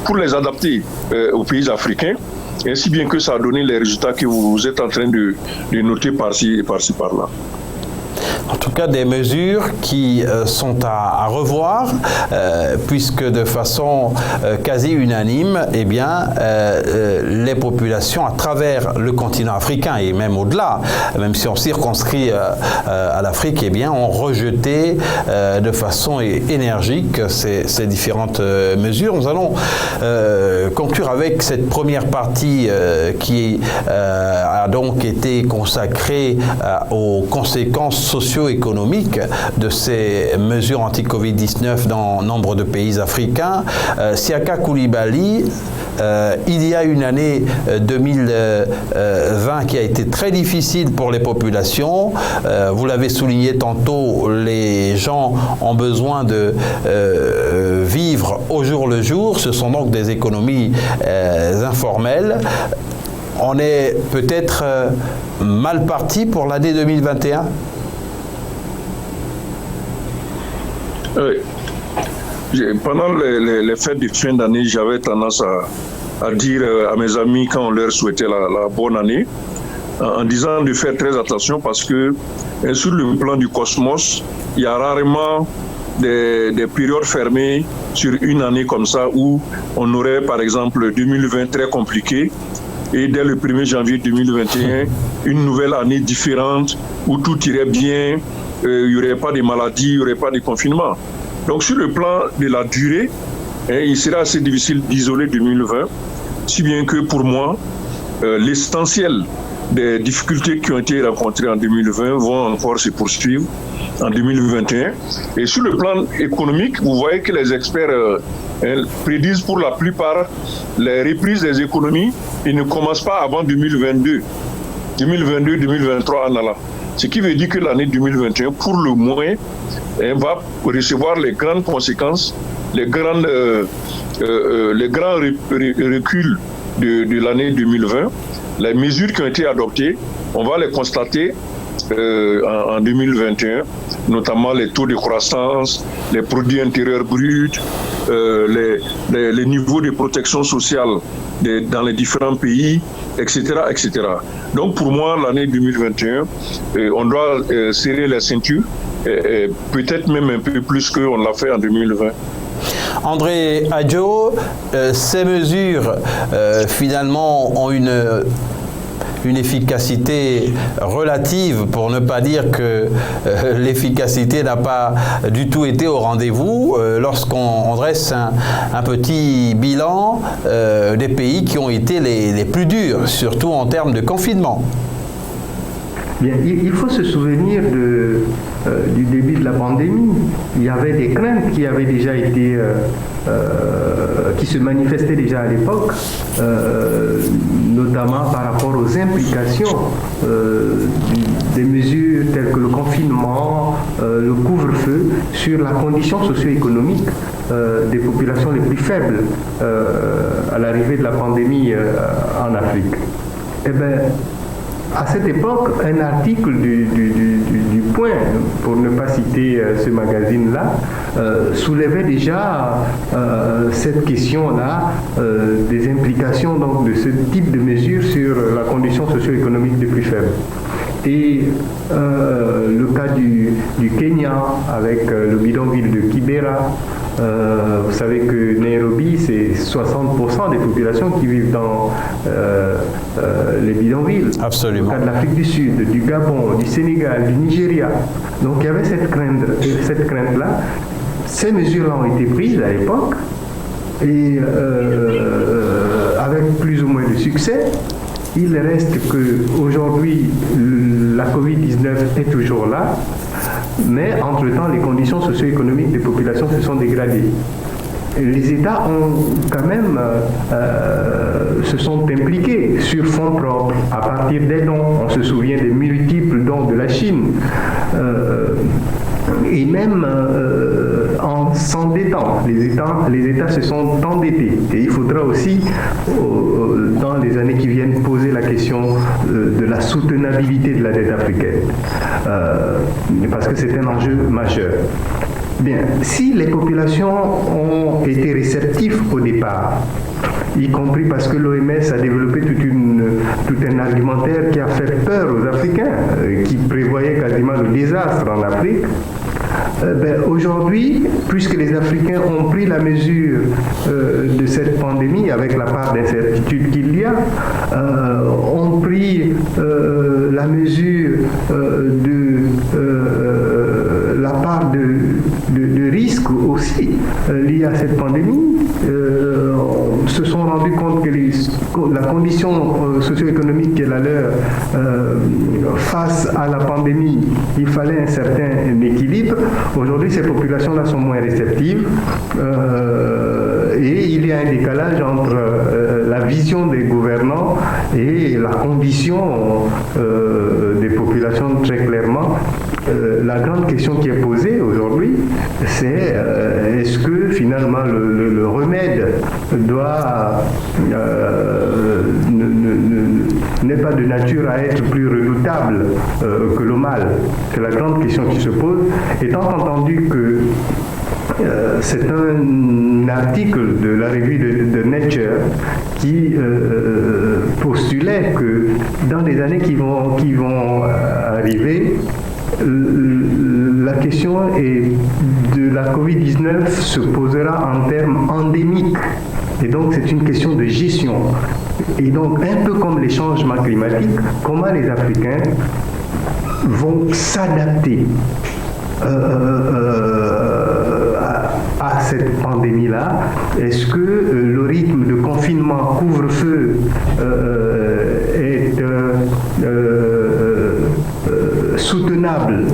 pour les adapter aux pays africains, ainsi bien que ça a donné les résultats que vous êtes en train de noter par-ci et par-là. En tout cas, des mesures qui sont à revoir, puisque de façon quasi unanime, eh bien, les populations à travers le continent africain et même au-delà, même si on circonscrit à l'Afrique, eh bien, ont rejeté de façon énergique ces différentes mesures. Nous allons conclure avec cette première partie qui a donc été consacrée aux conséquences socio-économiques de ces mesures anti-Covid-19 dans nombre de pays africains. Siaka Coulibaly, il y a une année 2020 qui a été très difficile pour les populations. Vous l'avez souligné tantôt, les gens ont besoin de vivre au jour le jour. Ce sont donc des économies informelles. On est peut-être mal parti pour l'année 2021 ? Pendant les fêtes de fin d'année, j'avais tendance à dire à mes amis quand on leur souhaitait la bonne année, en disant de faire très attention parce que sur le plan du cosmos, il y a rarement des périodes fermées sur une année comme ça où on aurait par exemple 2020 très compliqué et dès le 1er janvier 2021, une nouvelle année différente où tout irait bien, il n'y aurait pas de maladies, il n'y aurait pas de confinement. Donc sur le plan de la durée, il sera assez difficile d'isoler 2020, si bien que pour moi, l'essentiel des difficultés qui ont été rencontrées en 2020 vont encore se poursuivre en 2021. Et sur le plan économique, vous voyez que les experts prédisent pour la plupart les reprises des économies. Ils ne commencent pas avant 2022, 2023 en allant. Ce qui veut dire que l'année 2021, pour le moins, va recevoir les grandes conséquences, les grands reculs de l'année 2020. Les mesures qui ont été adoptées, on va les constater en 2021, notamment les taux de croissance, les produits intérieurs bruts, les niveaux de protection sociale dans les différents pays, etc., etc. Donc pour moi, l'année 2021, on doit serrer les ceintures, peut-être même un peu plus qu'on l'a fait en 2020. André Adjo, ces mesures finalement ont une efficacité relative, pour ne pas dire que l'efficacité n'a pas du tout été au rendez-vous lorsqu'on dresse un petit bilan des pays qui ont été les plus durs, surtout en termes de confinement. Bien, il faut se souvenir du début de la pandémie. Il y avait des craintes qui avaient déjà été, qui se manifestaient déjà à l'époque, notamment par rapport aux implications des mesures telles que le confinement, le couvre-feu, sur la condition socio-économique des populations les plus faibles à l'arrivée de la pandémie en Afrique. Eh bien, à cette époque, un article du Point, pour ne pas citer ce magazine-là, soulevait déjà cette question-là des implications donc, de ce type de mesures sur la condition socio-économique des plus faibles. Et le cas du Kenya avec le bidonville de Kibera. Vous savez que Nairobi, c'est 60% des populations qui vivent dans les bidonvilles. Absolument. Le cas de l'Afrique du Sud, du Gabon, du Sénégal, du Nigeria. Donc il y avait cette crainte-là. Ces mesures-là ont été prises à l'époque et avec plus ou moins de succès. Il reste qu'aujourd'hui, la Covid-19 est toujours là, mais entre-temps, les conditions socio-économiques des populations se sont dégradées. Les États ont quand même se sont impliqués sur fonds propres à partir des dons. On se souvient des multiples dons de la Chine. Et même en s'endettant, les États se sont endettés. Et il faudra aussi, dans les années qui viennent, poser la question de la soutenabilité de la dette africaine. Parce que c'est un enjeu majeur. Bien, si les populations ont été réceptives au départ, y compris parce que l'OMS a développé tout un argumentaire qui a fait peur aux Africains, qui prévoyait quasiment le désastre en Afrique. Aujourd'hui, puisque les Africains ont pris la mesure de cette pandémie avec la part d'incertitude qu'il y a, ont pris la mesure de la part de risques aussi liés à cette pandémie, se sont rendus compte que la condition socio-économique qui est la leur face à la pandémie, il fallait un certain équilibre. Aujourd'hui, ces populations-là sont moins réceptives et il y a un décalage entre la vision des gouvernants et la condition des populations très clairement. La grande question qui est posée aujourd'hui, c'est est-ce que finalement le remède n'est pas de nature à être plus redoutable que le mal. C'est la grande question qui se pose, étant entendu que c'est un article de la revue de Nature qui postulait que dans les années qui vont arriver, la question de la Covid-19 se posera en termes endémiques. Et donc, c'est une question de gestion. Et donc, un peu comme les changements climatiques, comment les Africains vont s'adapter à cette pandémie-là. Est-ce que le rythme de confinement, couvre-feu est soutenable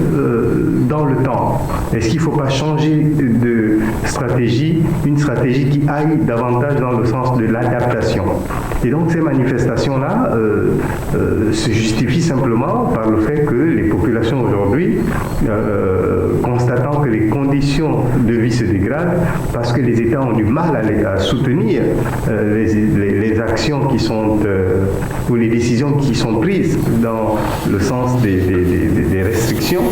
dans le temps? Est-ce qu'il ne faut pas changer de stratégie, une stratégie qui aille davantage dans le sens de l'adaptation? Et donc ces manifestations-là se justifient simplement par le fait que les populations aujourd'hui, constatant que les conditions de vie se dégradent, parce que les États ont du mal à soutenir les actions qui sont, ou les décisions qui sont prises dans le sens des restrictions,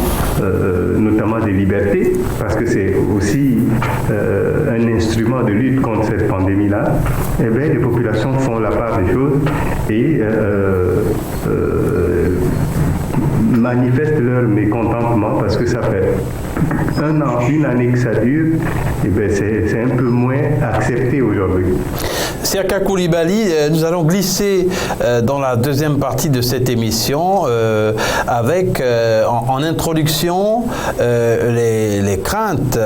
notamment des libertés, parce que c'est aussi un instrument de lutte contre cette pandémie-là, eh bien, les populations font la part des choses et manifestent leur mécontentement parce que ça fait un an, une année que ça dure, et bien c'est un peu moins accepté aujourd'hui. Siaka Coulibaly, nous allons glisser dans la deuxième partie de cette émission avec en introduction les craintes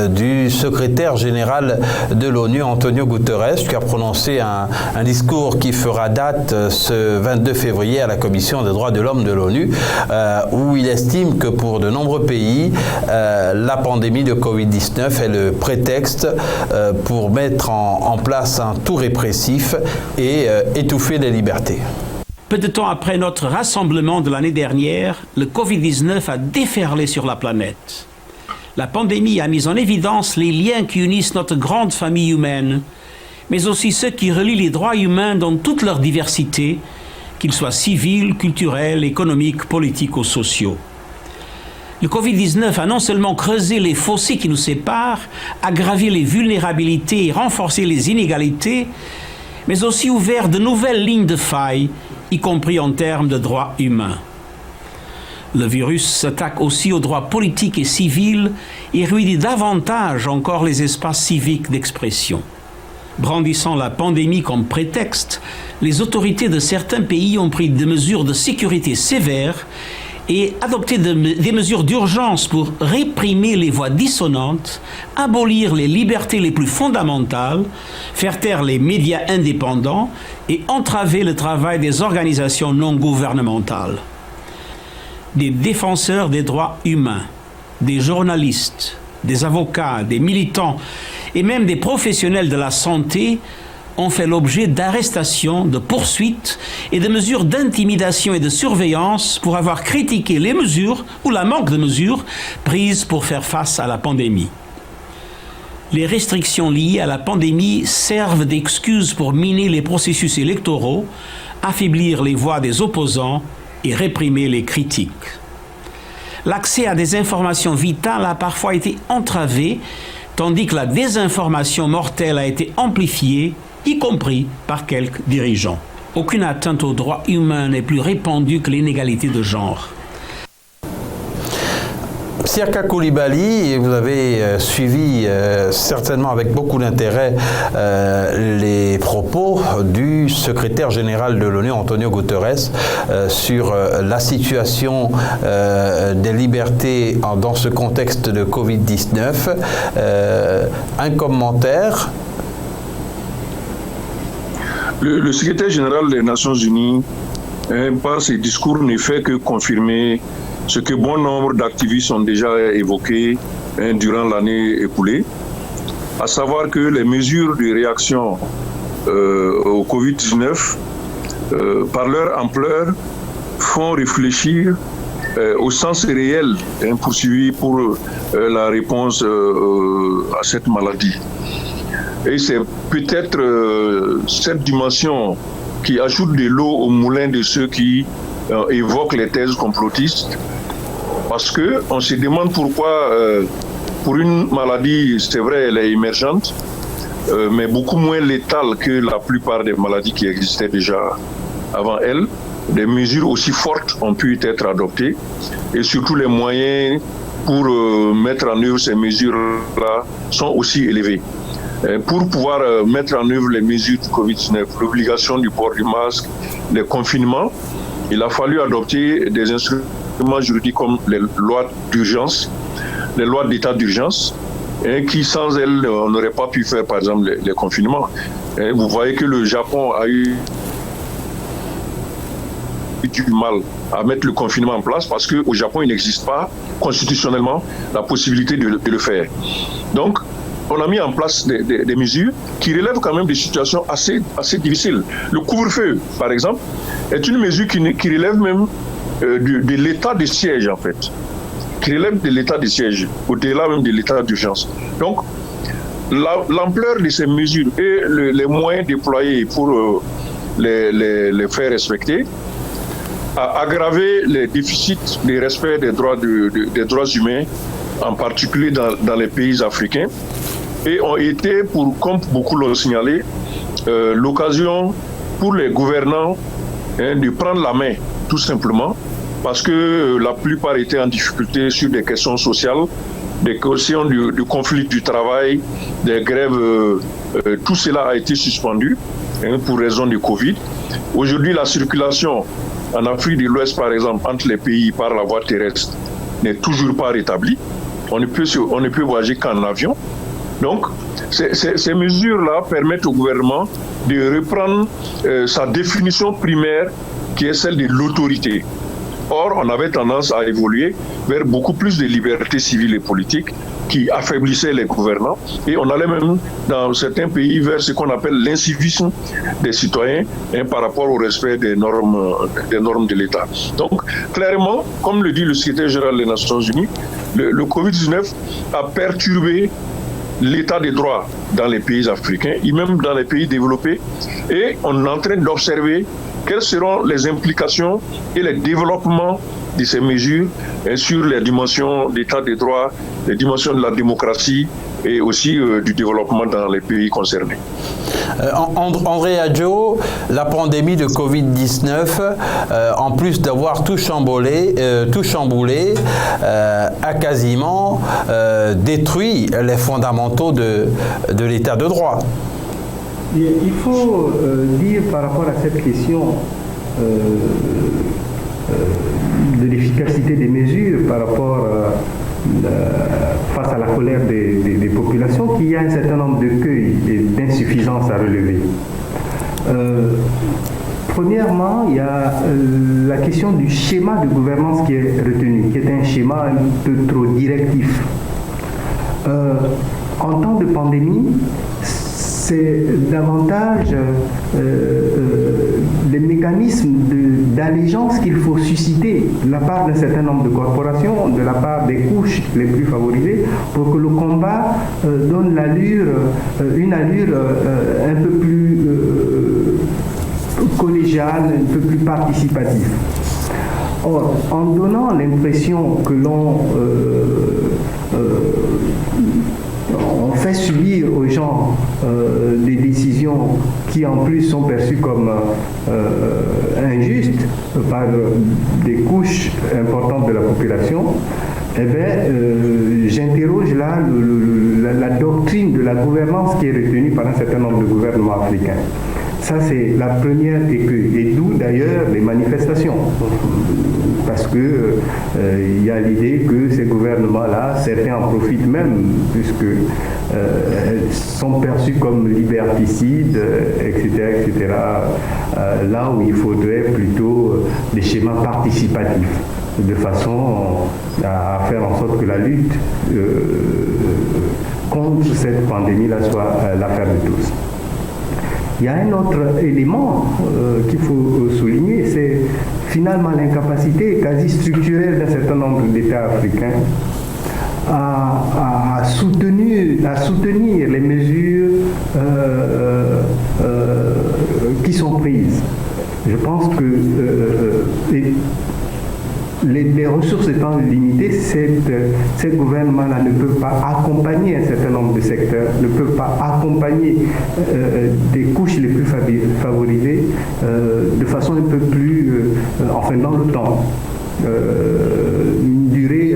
du secrétaire général de l'ONU, Antonio Guterres, qui a prononcé un discours qui fera date ce 22 février à la Commission des droits de l'homme de l'ONU, où il estime que pour de nombreux pays, la pandémie de Covid-19 est le prétexte pour mettre en place un tout répressif et étouffer les libertés. Peu de temps après notre rassemblement de l'année dernière, le Covid-19 a déferlé sur la planète. La pandémie a mis en évidence les liens qui unissent notre grande famille humaine, mais aussi ceux qui relient les droits humains dans toute leur diversité, qu'ils soient civils, culturels, économiques, politiques ou sociaux. Le Covid-19 a non seulement creusé les fossés qui nous séparent, aggravé les vulnérabilités et renforcé les inégalités, mais aussi ouvert de nouvelles lignes de faille, y compris en termes de droits humains. Le virus s'attaque aussi aux droits politiques et civils et ruine davantage encore les espaces civiques d'expression. Brandissant la pandémie comme prétexte, les autorités de certains pays ont pris des mesures de sécurité sévères et adopté des mesures d'urgence pour réprimer les voix dissonantes, abolir les libertés les plus fondamentales, faire taire les médias indépendants et entraver le travail des organisations non gouvernementales. Des défenseurs des droits humains, des journalistes, des avocats, des militants et même des professionnels de la santé ont fait l'objet d'arrestations, de poursuites et de mesures d'intimidation et de surveillance pour avoir critiqué les mesures ou la manque de mesures prises pour faire face à la pandémie. Les restrictions liées à la pandémie servent d'excuse pour miner les processus électoraux, affaiblir les voix des opposants et réprimer les critiques. L'accès à des informations vitales a parfois été entravé, tandis que la désinformation mortelle a été amplifiée, y compris par quelques dirigeants. Aucune atteinte aux droits humains n'est plus répandue que l'inégalité de genre. Siaka Coulibaly, vous avez suivi certainement avec beaucoup d'intérêt les propos du secrétaire général de l'ONU, Antonio Guterres, sur la situation des libertés dans ce contexte de Covid-19. Un commentaire. Le secrétaire général des Nations Unies, par ses discours, ne fait que confirmer ce que bon nombre d'activistes ont déjà évoqué durant l'année écoulée, à savoir que les mesures de réaction au Covid-19, par leur ampleur, font réfléchir au sens réel poursuivi pour la réponse à cette maladie. Et c'est peut-être cette dimension qui ajoute de l'eau au moulin de ceux qui évoquent les thèses complotistes, parce qu'on se demande pourquoi, pour une maladie, c'est vrai, elle est émergente, mais beaucoup moins létale que la plupart des maladies qui existaient déjà avant elle, des mesures aussi fortes ont pu être adoptées, et surtout les moyens pour mettre en œuvre ces mesures-là sont aussi élevés. Pour pouvoir mettre en œuvre les mesures du Covid-19, l'obligation du port du masque, les confinements, il a fallu adopter des instruments juridiques comme les lois d'urgence, les lois d'état d'urgence, qui sans elles, on n'aurait pas pu faire par exemple les confinements. Vous voyez que le Japon a eu du mal à mettre le confinement en place parce qu'au Japon, il n'existe pas constitutionnellement la possibilité de le faire. Donc, on a mis en place des mesures qui relèvent quand même des situations assez difficiles. Le couvre-feu, par exemple, est une mesure qui relève même de l'état de siège, en fait. Qui relève de l'état de siège, au-delà même de l'état d'urgence. Donc, l'ampleur de ces mesures et les moyens déployés pour les faire respecter a aggravé les déficits de respect des droits humains, en particulier dans les pays africains, et ont été, comme beaucoup l'ont signalé, l'occasion pour les gouvernants de prendre la main, tout simplement, parce que la plupart étaient en difficulté sur des questions sociales, des questions du conflit du travail, des grèves, tout cela a été suspendu pour raison du Covid. Aujourd'hui, la circulation en Afrique de l'Ouest, par exemple, entre les pays par la voie terrestre n'est toujours pas rétablie. On ne peut voyager qu'en avion. Donc, ces mesures-là permettent au gouvernement de reprendre sa définition primaire qui est celle de l'autorité. Or, on avait tendance à évoluer vers beaucoup plus de liberté civile et politique qui affaiblissait les gouvernants, et on allait même dans certains pays vers ce qu'on appelle l'incivisme des citoyens par rapport au respect des normes de l'État. Donc, clairement, comme le dit le secrétaire général des Nations Unies, le Covid-19 a perturbé l'état des droits dans les pays africains et même dans les pays développés, et on est en train d'observer quelles seront les implications et les développements de ces mesures sur les dimensions d'état des droits, les dimensions de la démocratie et aussi du développement dans les pays concernés. André Adjo, la pandémie de Covid-19, en plus d'avoir tout chamboulé, a quasiment détruit les fondamentaux de l'état de droit. Il faut dire par rapport à cette question de l'efficacité des mesures par rapport face à la colère des populations qu'il y a un certain nombre de cueils et d'insuffisances à relever. Premièrement, il y a la question du schéma de gouvernance qui est retenu, qui est un schéma un peu trop directif. En temps de pandémie, c'est davantage les mécanismes d'allégeance qu'il faut susciter de la part d'un certain nombre de corporations, de la part des couches les plus favorisées, pour que le combat donne une allure un peu plus collégiale, un peu plus participative. Or, en donnant l'impression que on fait subir aux gens des décisions qui en plus sont perçues comme injustes par des couches importantes de la population, eh bien, j'interroge là la doctrine de la gouvernance qui est retenue par un certain nombre de gouvernements africains. Ça, c'est la première écueil, et d'où d'ailleurs les manifestations. Parce que il y a l'idée que ces gouvernements-là, certains en profitent même, puisque sont perçus comme liberticides, etc., là où il faudrait plutôt des schémas participatifs, de façon à faire en sorte que la lutte contre cette pandémie-là soit l'affaire de tous. Il y a un autre élément qu'il faut souligner, c'est finalement l'incapacité quasi structurelle d'un certain nombre d'États africains à soutenir les mesures qui sont prises. Je pense que les ressources étant limitées, ces gouvernements-là ne peuvent pas accompagner un certain nombre de secteurs, ne peuvent pas accompagner des couches les plus favorisées de façon un peu plus, dans le temps. Une durée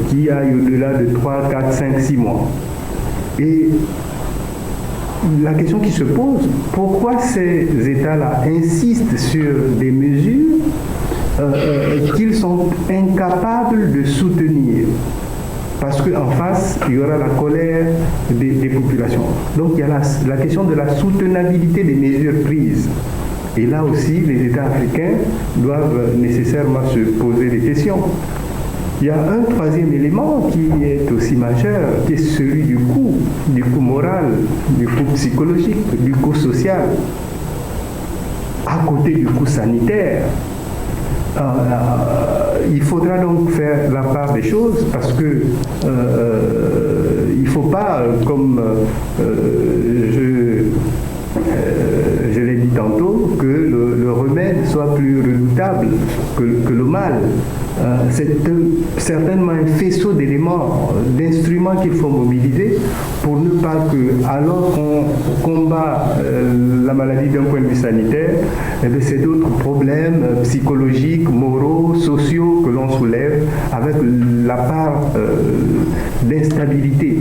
qui aille au-delà de 3, 4, 5, 6 mois. Et la question qui se pose, pourquoi ces États-là insistent sur des mesures qu'ils sont incapables de soutenir, parce qu'en face, il y aura la colère des populations. Donc il y a la question de la soutenabilité des mesures prises. Et là aussi, les États africains doivent nécessairement se poser des questions. Il y a un troisième élément qui est aussi majeur, qui est celui du coût moral, du coût psychologique, du coût social, à côté du coût sanitaire. Il faudra donc faire la part des choses, parce que il ne faut pas, comme je l'ai dit tantôt, que le remède soit plus redoutable que le mal. C'est certainement un faisceau d'éléments, d'instruments qu'il faut mobiliser pour ne pas que, alors qu'on combat la maladie d'un point de vue sanitaire, c'est d'autres problèmes psychologiques, moraux, sociaux que l'on soulève avec la part d'instabilité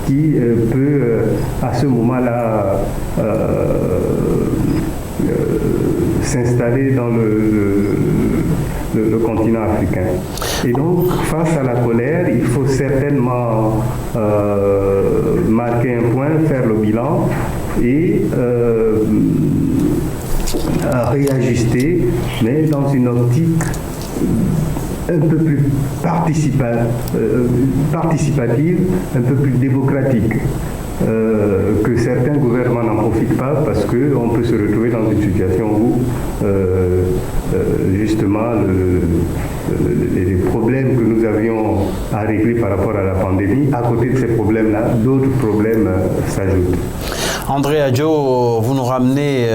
qui peut à ce moment-là s'installer dans le continent africain. Et donc, face à la colère, il faut certainement marquer un point, faire le bilan et réajuster, mais dans une optique un peu plus participative, un peu plus démocratique. Que certains gouvernements n'en profitent pas parce qu'on peut se retrouver dans une situation où justement les problèmes que nous avions à régler par rapport à la pandémie, à côté de ces problèmes-là, d'autres problèmes s'ajoutent. André Adjo, vous nous ramenez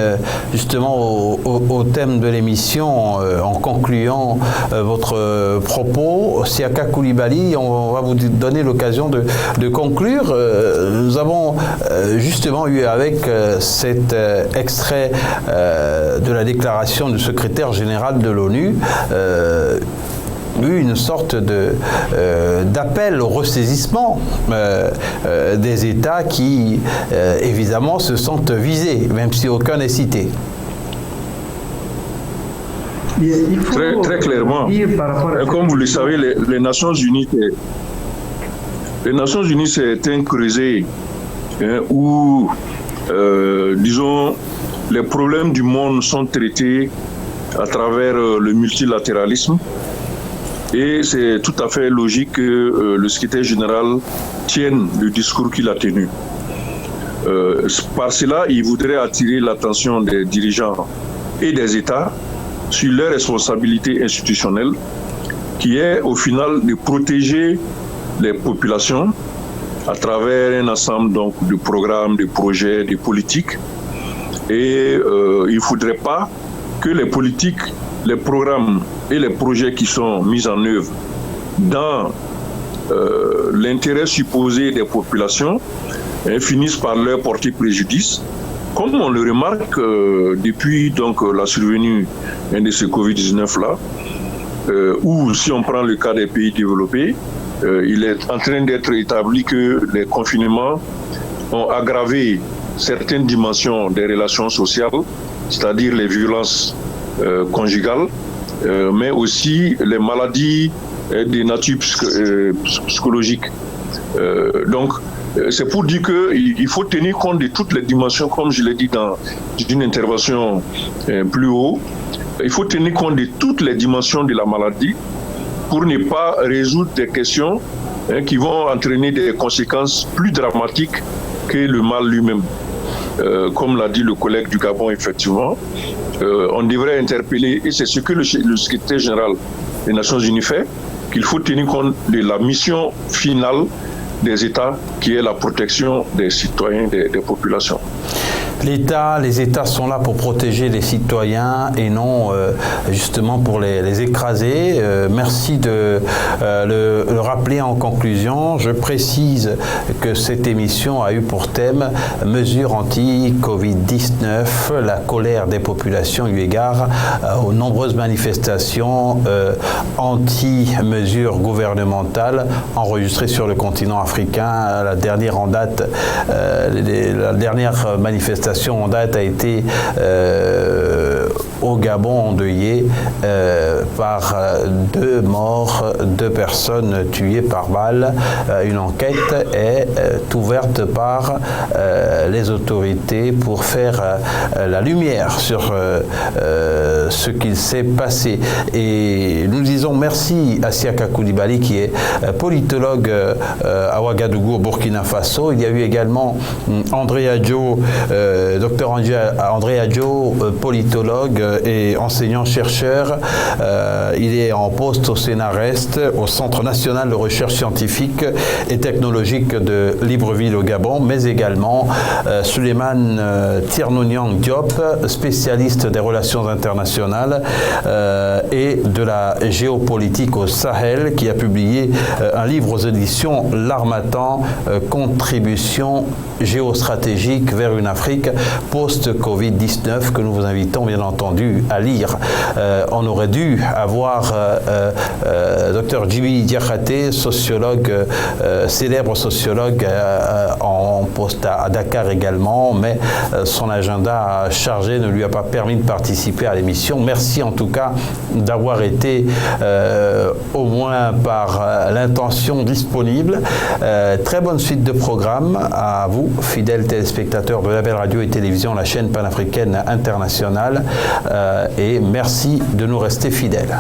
justement au thème de l'émission en concluant votre propos. Siaka Coulibaly, on va vous donner l'occasion de conclure. Nous avons justement eu avec cet extrait de la déclaration du secrétaire général de l'ONU une sorte d'appel au ressaisissement des États qui, évidemment, se sentent visés, même si aucun n'est cité. Très clairement. Comme vous le savez, les Nations Unies, c'est un creuset où, disons, les problèmes du monde sont traités à travers le multilatéralisme. Et c'est tout à fait logique que le secrétaire général tienne le discours qu'il a tenu. Par cela, il voudrait attirer l'attention des dirigeants et des États sur leurs responsabilités institutionnelles, qui est au final de protéger les populations à travers un ensemble donc, de programmes, de projets, de politiques. Et il ne faudrait pas que les politiques, les programmes et les projets qui sont mis en œuvre dans l'intérêt supposé des populations finissent par leur porter préjudice. Comme on le remarque depuis donc, la survenue de ce Covid-19-là, ou si on prend le cas des pays développés, il est en train d'être établi que les confinements ont aggravé certaines dimensions des relations sociales, c'est-à-dire les violences conjugales, mais aussi les maladies de nature psychologique. Donc, c'est pour dire qu'il faut tenir compte de toutes les dimensions, comme je l'ai dit dans une intervention plus haut. Il faut tenir compte de toutes les dimensions de la maladie pour ne pas résoudre des questions qui vont entraîner des conséquences plus dramatiques que le mal lui-même. Comme l'a dit le collègue du Gabon, effectivement, on devrait interpeller, et c'est ce que le secrétaire général des Nations Unies fait, qu'il faut tenir compte de la mission finale des États, qui est la protection des citoyens, des populations. Les États sont là pour protéger les citoyens et non justement pour les écraser. Merci de le rappeler en conclusion. Je précise que cette émission a eu pour thème mesures anti-Covid-19, la colère des populations eu égard aux nombreuses manifestations anti-mesures gouvernementales enregistrées sur le continent africain. La dernière en date, la dernière manifestation en date a été au Gabon endeuillé par 2 morts, 2 personnes tuées par balle. Une enquête est ouverte par les autorités pour faire la lumière sur ce qu'il s'est passé. Et nous disons merci à Siaka Coulibaly qui est politologue à Ouagadougou au Burkina Faso. Il y a eu également André Adjo, docteur André Adjo, politologue et enseignant-chercheur. Il est en poste au CNRS, au Centre national de recherche scientifique et technologique de Libreville au Gabon, mais également Souleymane Tiernouniang Diop, spécialiste des relations internationales et de la géopolitique au Sahel, qui a publié un livre aux éditions L'Harmattan, Contribution géostratégique vers une Afrique post-Covid-19, que nous vous invitons bien entendu à lire. On aurait dû avoir Dr Djibi Diakhaté, sociologue, célèbre sociologue en poste à Dakar également, mais son agenda chargé ne lui a pas permis de participer à l'émission. Merci en tout cas d'avoir été au moins par l'intention disponible. Très bonne suite de programme à vous, fidèles téléspectateurs de Label Radio et Télévision, la chaîne panafricaine internationale, et merci de nous rester fidèles.